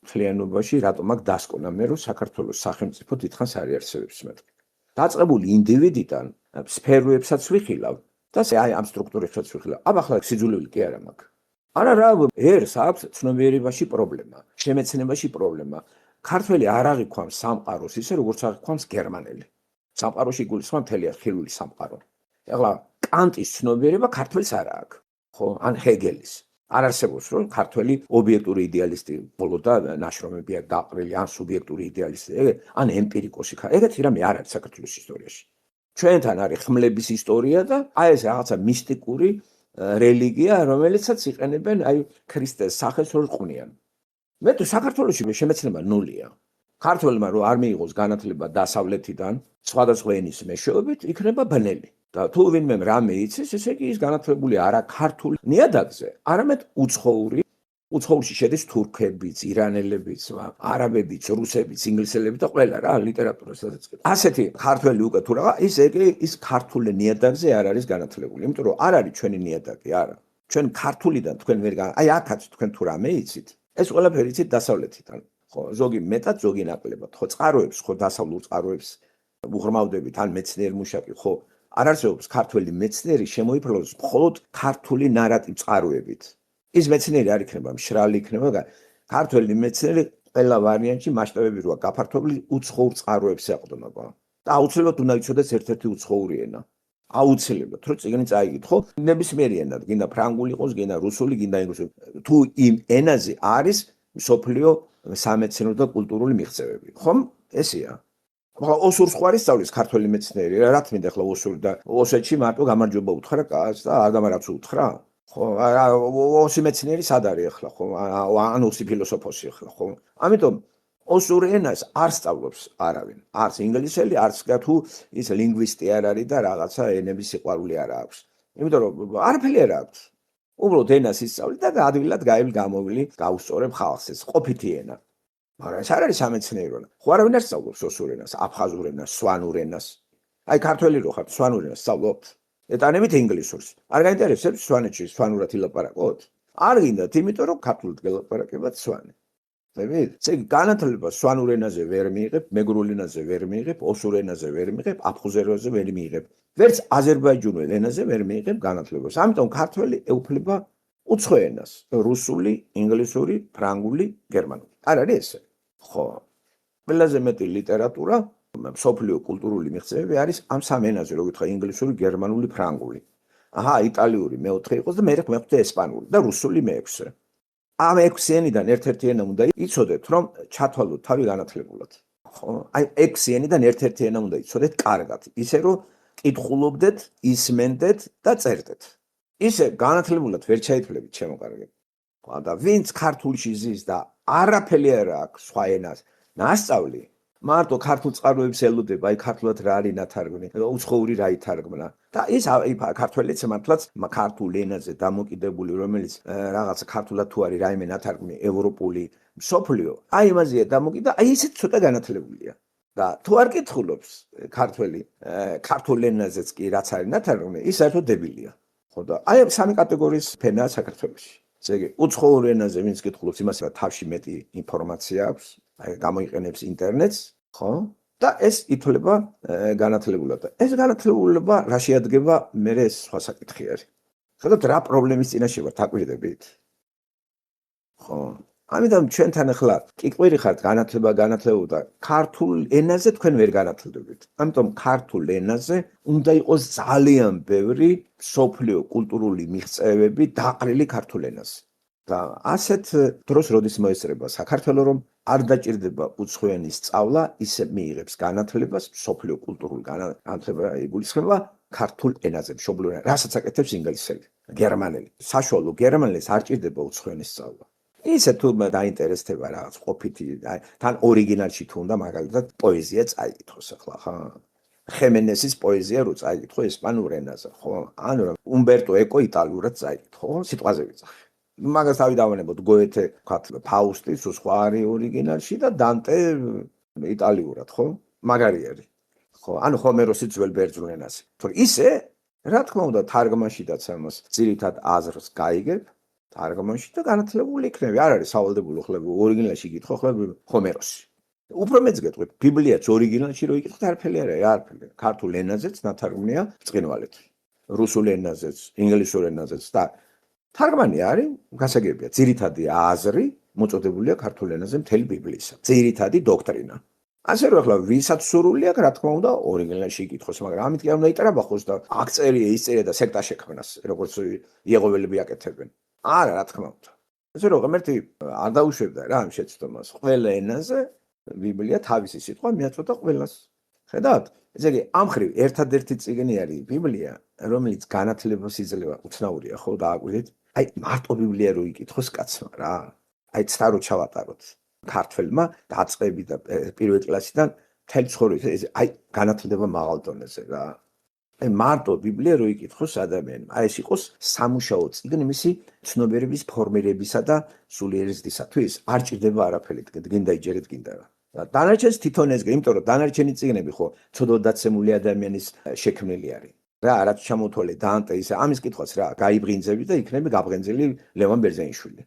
მთლიანობაში რატომ აქ დასკვნა მე რომ საქართველოს სახელმწიფო დიდხანს არ იარსებებს მეთქი. დაწყებული ინდივიდიდან სფეროებსაც ვიხილავ და აი ამ სტრუქტურებსაც ვიხილავ. ახლა სიძულვილი კი არა მაქვს. არა რა ერს აქვს ცნობიერებაში პრობლემა, შემეცნებაში პრობლემა. ქართველი არ აღიქვამს სამყაროს ისე როგორც აღიქვამს გერმანელი. სამყაროში გულისხმობ მთელი ხილული სამყარო. ახლა კანტის ცნობიერება ქართველს არ აქვს, ხო? ან ჰეგელის. არ არსებობს რომ ქართველი ობიექტური იდეალისტი ბოლოდა ნაშრომები აქვს დაყრილი, ან სუბიექტური იდეალისტი, ან ემპირიკოსი. ეგეთი რამე არ არის საქართველოს ისტორიაში. ჩვენთან არის ხმლების ისტორია და აი ეს რაღაცა მისტიკური რელიგია, რომელიცაც იყენებენ აი ქრისტეს სახელს რომ ყვნიან. მე თუ საქართველოში შემეცნება ნულია. ქართველმა რომ არ მიიღოს განათლება დასავლეთიდან, სხვადასხვა ენის მეშვეობით, იქნება ბნელი. და თუ ვინმე რამე იცის, ესე იგი ის განათლებული არა ქართულ ნიადაგზე, არამედ უცხოურში შედის თურქებიც, ირანელებიც, არაბებიც, რუსებიც, ინგლისელებიც და ყველა რა ლიტერატურასაც. ასეთი ქართველი უკვე თუ რაღა, ის ქართულ ნიადაგზე არ არის განათლებული, იმიტომ რომ არ არის ჩვენი ნიადაგი, არა. ჩვენ ქართულიდან თქვენ ვერ აი აქაც თქვენ თუ რამე იცით, ეს ყველაფერი იცით დასავლეთიდან. ხო, ზოგი მეტად, ზოგი ნაკლებად. ხო, წყაროებს, ხო, დასავლურ წყაროებს უღრმავდებით, ან მეცნიერ მუშაკი, ხო, არ არსებობს ქართველი მეცნიერი შემოიფრინოს მხოლოდ ქართული ნარატივ წყაროებით. ის მეცნიერი არ იქნება მშრალი იქნება, ქართველი მეცნიერი ყველა ვარიანტში მასშტაბები როა გაფართოებული უცხოურ წყაროებს ეყრდნობა. და აუცილებლად უნდა იცოდეს ერთ-ერთი უცხოური ენა. აუცილებლად, რომ წიგნი წაიგით, ხო? ნებისმიერი ენა, გინდა ფრანგული იყოს, გინდა რუსული, გინდა ინგლისური. თუ იმ ენაზე არის მსოფლიო სამეცნიერო და კულტურული მიღწევები, ხომ? ესეა. ახლა ოსურს ხარ ისწავლის ქართველი მეცნიერი, რა თქმა უნდა, ახლა ოსური და ოსეთში მარტო გამარჯობა უთხრა კაცს და არ დამარაც უთხრა. ხო, ოსი მეცნიერი სად არის ახლა, ხო? ან ოსი ფილოსოფოსი ახლა, ხო? ამიტომ ოსურ ენას არ სწავლობს არავინ. არც ინგლისელი, არც თუ ის ლინგვისტი არ არის და რაღაცა ენების სიყვარული არ აქვს. იმიტომ რომ არაფერი არ აქვს. უბრალოდ ენას ისწავლი და ადვილად გამოვილი გაუსწორებ ხალხს ეს ყოფითი ენა. მაგრამ ეს არ არის სამეცნიერო. ხო არავინ არ სწავლობს ოსურ ენას, აფხაზურ ენას, სვანურ ენას. აი ქართველი რო ხართ, სვანურ ენას სწავლობთ. ეტანებით ინგლისურს. არ გაინტერესებს სვანეთში სვანურად ილაპარაკოთ? არ გინდათ, იმიტომ რომ ქართულად გელაპარაკებათ სვანი. ხედავთ? ესე იგი განათლება სვანურ ენაზე ვერ მიიღებ, მეგრულ ენაზე ვერ მიიღებ, ოსურ ენაზე ვერ მიიღებ, აფხაზურ ენაზე ვერ მიიღებ. ვერც აზერბაიჯანულ ენაზე ვერ მიიღებ განათლებას. ამიტომ ქართველი ეუფლება უცხო ენას, რუსული, ინგლისური, ფრანგული, გერმანული. არ არის ესე? ხო. ყველაზე მეტი ლიტერატურა, მსოფლიო კულტურული მიღწევები არის ამ სამ ენაზე, რო გითხრა ინგლისური, გერმანული, ფრანგული. აჰა, იტალიური მეოთხე იყოს და მერე მეხუთე ესპანური და რუსული მეექვსე. ამ 6 ენიდან ერთ-ერთი ენა უნდა იცოდეთ, რომ ჩათვალოთ თავი განათლებულად. ხო? აი 6 ენიდან ერთ-ერთი ენა უნდა იცოდეთ კარგად, ისე რომ კითხულობდეთ, ისმენდეთ და წერდეთ. ისე განათლებულად ვერ ჩაითვლებით ჩემო კარგები. ხო, და ვინც ქართულში ზის და არაფერი არ აქვს სხვა ენას ნასწავლი, მარტო ქართულ წყაროებს ელოდება, აი ქართულად რა არის ნათარგმნი, უცხოური რა ითარგმნა. და ის ქართველიც მართლაც ქართულ ენაზე დამოკიდებული, რომელიც რაღაცა ქართულად თუ არის რაიმე ნათარგმნი ევროპული, მსოფლიო, აი იმაზეა დამოკიდებული, აი ისეთ ცოტა განათლებულია. და თუ არ კითხულობს ქართველი, ქართულ ენაზეც კი რაც არის ნათარგმნი, ის საერთოდ დებილია. ხო და აი სამი კატეგორიის ფენაა საქართველოში. ესე იგი, უცხოურ ენაზე ვინც კითხულობს, იმას თავში მეტი ინფორმაცია აქვს, აი გამოიყენებს ინტერნეტს, ხო? და ეს ითვლება განათლებულად. ეს განათლებულება რა შეადგება, მე ეს სხვა საკითხი არის. ხედავთ რა პრობლემის წინაშე ვართ, აკვირდებით? ხო. ამიტომ ჩვენთან ახლა კიკვირი ხართ განათლება და ქართულ ენაზე თქვენ ვერ განათლდებით. ამიტომ ქართულ ენაზე უნდა იყოს ძალიან ბევრი სოფლიო კულტურული მიღწევები დაყრილი ქართულ ენაზე. და ასეთ დროს როდის მოესწრება საქართველოს, რომ არ დაჭირდება უცხო ენის სწავლა, ისე მიიღებს განათლებას, სოფლიო კულტურულ განათლება იგულისხმება ქართულ ენაზე, მშობლიურ ენაზე, რასაც აკეთებს ინგლისელი, გერმანელი. საშუალო გერმანელს არ ჭირდება უცხო ენის სწავლა. ისე თუ დაინტერესდება რაღაც ყოფითი, თან ორიგინალში თუ უნდა მაგალითად პოეზია წაიკითხოს ახლა, ხა? ხემენესის პოეზია რო წაიკითხო ესპანურ ენაზე, ხო? ანუ უმბერტო ეკო იტალიურად წაიკითხო, სიტყვაზე ვიძახი. მაგას თავი დავანებოთ გოეთე, ვთქვათ, ფაუსტი, თუ სხვა არის ორიგინალში და დანტე იტალიურად, ხო? მაგარი არის. ხო, ანუ ჰომეროსი ძველ ბერძნულ ენაზე. თორე ისე, რა თქმა უნდა, თარგმანშიდაც ამას ძირითად აზრს გაიგებ, თარგმანში და განათლებული იქნები. არ არის სავალდებულო ხლები ორიგინალში იკითხო ხლები ჰომეროსი. უფრო მეც გეტყვით, ბიბლიაც ორიგინალში რო იკითხოთ არაფერი არაა, არაფერი. ქართულ ენაზეც ნათარგმნია ბრწყინვალედ. რუსულ ენაზეც, ინგლისურ ენაზეც და თარგმანი არის გასაგებია. ძირითადი აზრი მოწოდებულია ქართულ ენაზე მთელი ბიბლისა. ძირითადი დოქტრინა. ასე რომ ახლა ვისაც სურვილი აქვს, რა თქმა უნდა, ორიგინალში იკითხოს, მაგრამ ამით კი არ უნდა იტრაბახოს და აქ წერია, ის წერია და სექტა შექმნას, როგორც იეღოველები აკეთებენ. არა, რა თქმა უნდა. ასე რომ ღმერთი არ დაუშვებდა რა ამ შეცდომას. ყველა ენაზე ბიბლია თავისი სიტყვა მიაწოდა ყველას. ხედავთ? ესე იგი, ამ ხრივ ერთადერთი წიგნი არის ბიბლია, რომელიც განათლებას იძლევა, უცნაურია, ხო, დააკვირდით? აი, მარტო ბიბლია რო იკითხოს კაცმა რა. აი, ცდა რო ჩავატაროთ. ქართველმა დაწყები და პირველ კლასიდან მთელი ცხოვრების აი განათლება მაღალ დონეზე რა. აი მარტო ბიბლია რო იკითხოს ადამიანმა, აი ეს იყოს სამუშაო წიგნი მისი ცნობიერების ფორმირებისა და სულიერი ზრდისათვის, არ ჭირდება არაფერი, გინდა იჯერეთ, გინდა რა. დანარჩენს თვითონ ესგე, იმიტომ რომ დანარჩენი წიგნები ხო ცოდვა დაცემული ადამიანის შექმნილი არის. რა, რაც ჩამოთვალე დანტე ისე ამის კითხვას რა, გაიბრინძები და იქნები გაბრენძელი ლევან ბერძენიშვილი.